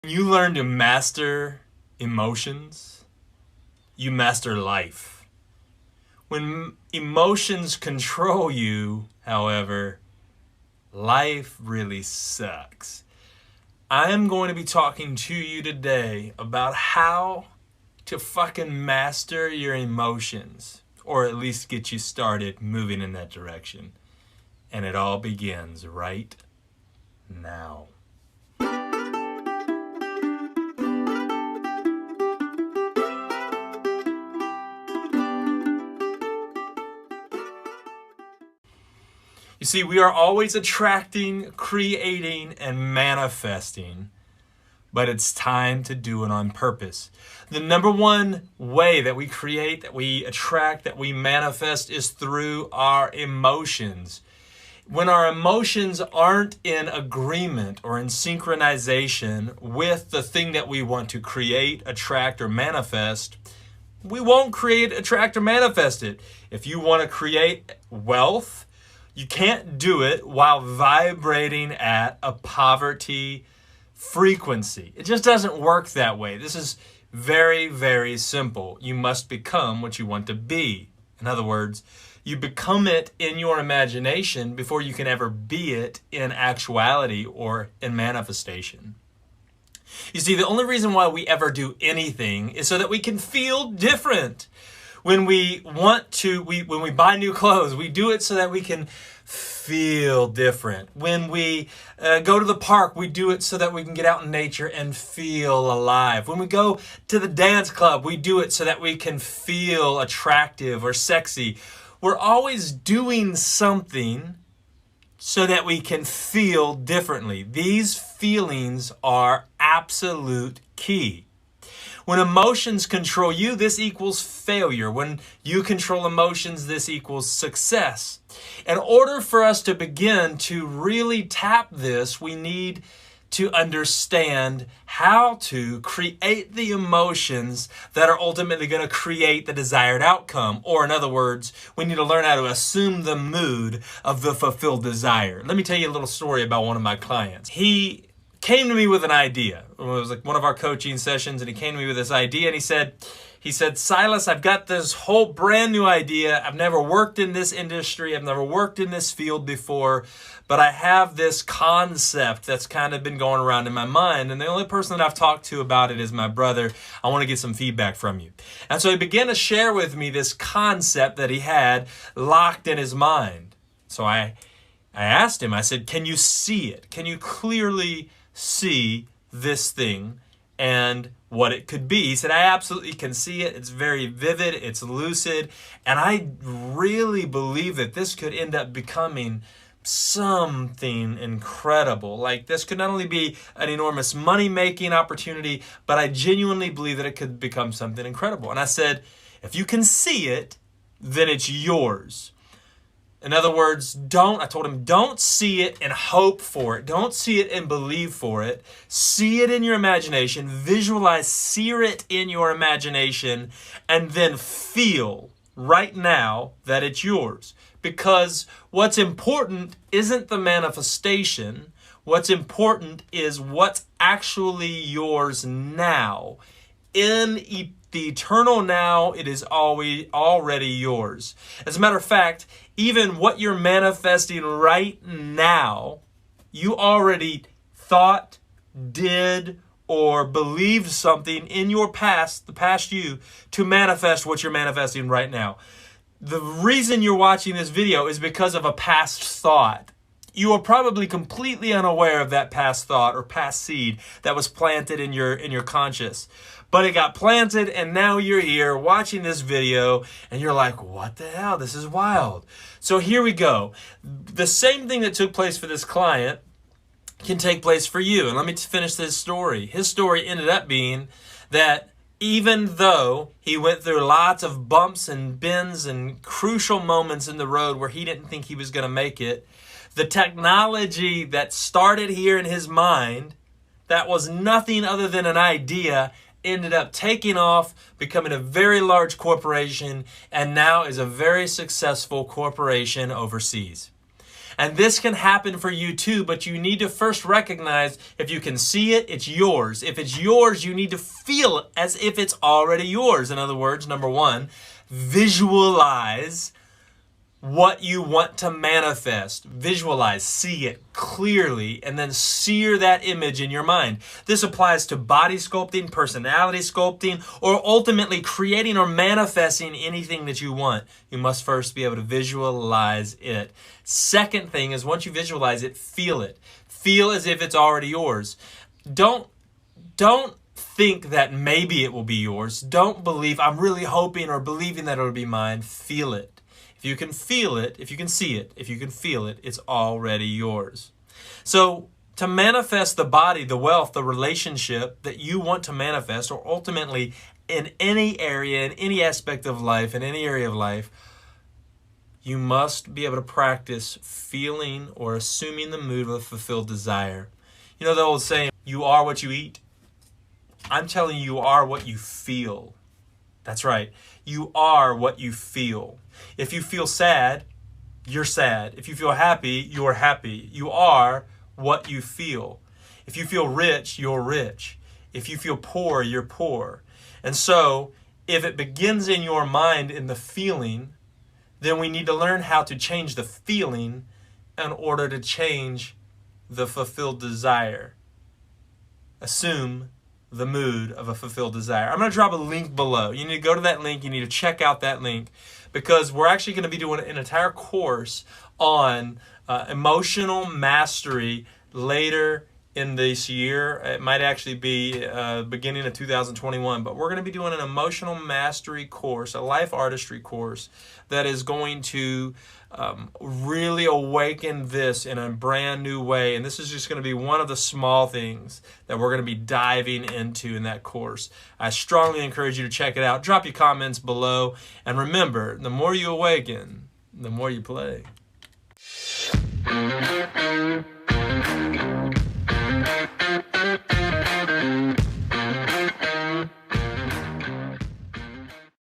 When you learn to master emotions, you master life. When emotions control you, however, life really sucks. I am going to be talking to you today about how to fucking master your emotions, or at least get you started moving in that direction. And it all begins right now. You see, we are always attracting, creating, and manifesting, but it's time to do it on purpose. The number one way that we create, that we attract, that we manifest is through our emotions. When our emotions aren't in agreement or in synchronization with the thing that we want to create, attract, or manifest, we won't create, attract, or manifest it. If you want to create wealth, you can't do it while vibrating at a poverty frequency. It just doesn't work that way. This is very, very simple. You must become what you want to be. In other words, you become it in your imagination before you can ever be it in actuality or in manifestation. You see, the only reason why we ever do anything is so that we can feel different. When we when we buy new clothes, we do it so that we can feel different. When we go to the park, we do it so that we can get out in nature and feel alive. When we go to the dance club, we do it so that we can feel attractive or sexy. We're always doing something so that we can feel differently. These feelings are absolute key. When emotions control you, this equals failure. When you control emotions, this equals success. In order for us to begin to really tap this, we need to understand how to create the emotions that are ultimately going to create the desired outcome. Or in other words, we need to learn how to assume the mood of the fulfilled desire. Let me tell you a little story about one of my clients. He came to me with an idea. It was like one of our coaching sessions, and he came to me with this idea, and he said, Silas, I've got this whole brand new idea. I've never worked in this industry. I've never worked in this field before, but I have this concept that's kind of been going around in my mind, and the only person that I've talked to about it is my brother. I want to get some feedback from you. And so he began to share with me this concept that he had locked in his mind. So I asked him, I said, can you see it? Can you clearly see this thing and what it could be? He said, I absolutely can see it. It's very vivid. It's lucid. And I really believe that this could end up becoming something incredible. Like, this could not only be an enormous money-making opportunity, but I genuinely believe that it could become something incredible. And I said, if you can see it, then it's yours. In other words, I told him, don't see it and hope for it. Don't see it and believe for it. See it in your imagination, visualize, sear it in your imagination, and then feel right now that it's yours. Because what's important isn't the manifestation. What's important is what's actually yours now. In the eternal now, it is already yours. As a matter of fact, even what you're manifesting right now, you already thought, did, or believed something in your past, the past you, to manifest what you're manifesting right now. The reason you're watching this video is because of a past thought. You are probably completely unaware of that past thought or past seed that was planted in your conscious. But it got planted, and now you're here watching this video, and you're like, what the hell? This is wild. So here we go. The same thing that took place for this client can take place for you. And let me finish this story. His story ended up being that even though he went through lots of bumps and bends and crucial moments in the road where he didn't think he was going to make it, the technology that started here in his mind, that was nothing other than an idea, ended up taking off, becoming a very large corporation, and now is a very successful corporation overseas. And this can happen for you too, but you need to first recognize if you can see it, it's yours. If it's yours, you need to feel it as if it's already yours. In other words, number one, visualize what you want to manifest. Visualize, see it clearly, and then sear that image in your mind. This applies to body sculpting, personality sculpting, or ultimately creating or manifesting anything that you want. You must first be able to visualize it. Second thing is, once you visualize it, feel it. Feel as if it's already yours. Don't think that maybe it will be yours. Don't believe, I'm really hoping or believing that it'll be mine. Feel it. If you can feel it, if you can see it, if you can feel it, it's already yours. So to manifest the body, the wealth, the relationship that you want to manifest, or ultimately in any area, in any aspect of life, in any area of life, you must be able to practice feeling or assuming the mood of a fulfilled desire. You know the old saying, you are what you eat? I'm telling you, you are what you feel. That's right. You are what you feel. If you feel sad, you're sad. If you feel happy, you're happy. You are what you feel. If you feel rich, you're rich. If you feel poor, you're poor. And so, if it begins in your mind in the feeling, then we need to learn how to change the feeling in order to change the fulfilled desire. Assume the mood of a fulfilled desire. I'm going to drop a link below. You need to go to that link. You need to check out that link, because we're actually going to be doing an entire course on emotional mastery later in this year. It might actually be beginning of 2021, but we're going to be doing an emotional mastery course, a life artistry course that is going to really awaken this in a brand new way. And this is just going to be one of the small things that we're going to be diving into in that course. I strongly encourage you to check it out. Drop your comments below. And remember, the more you awaken, the more you play.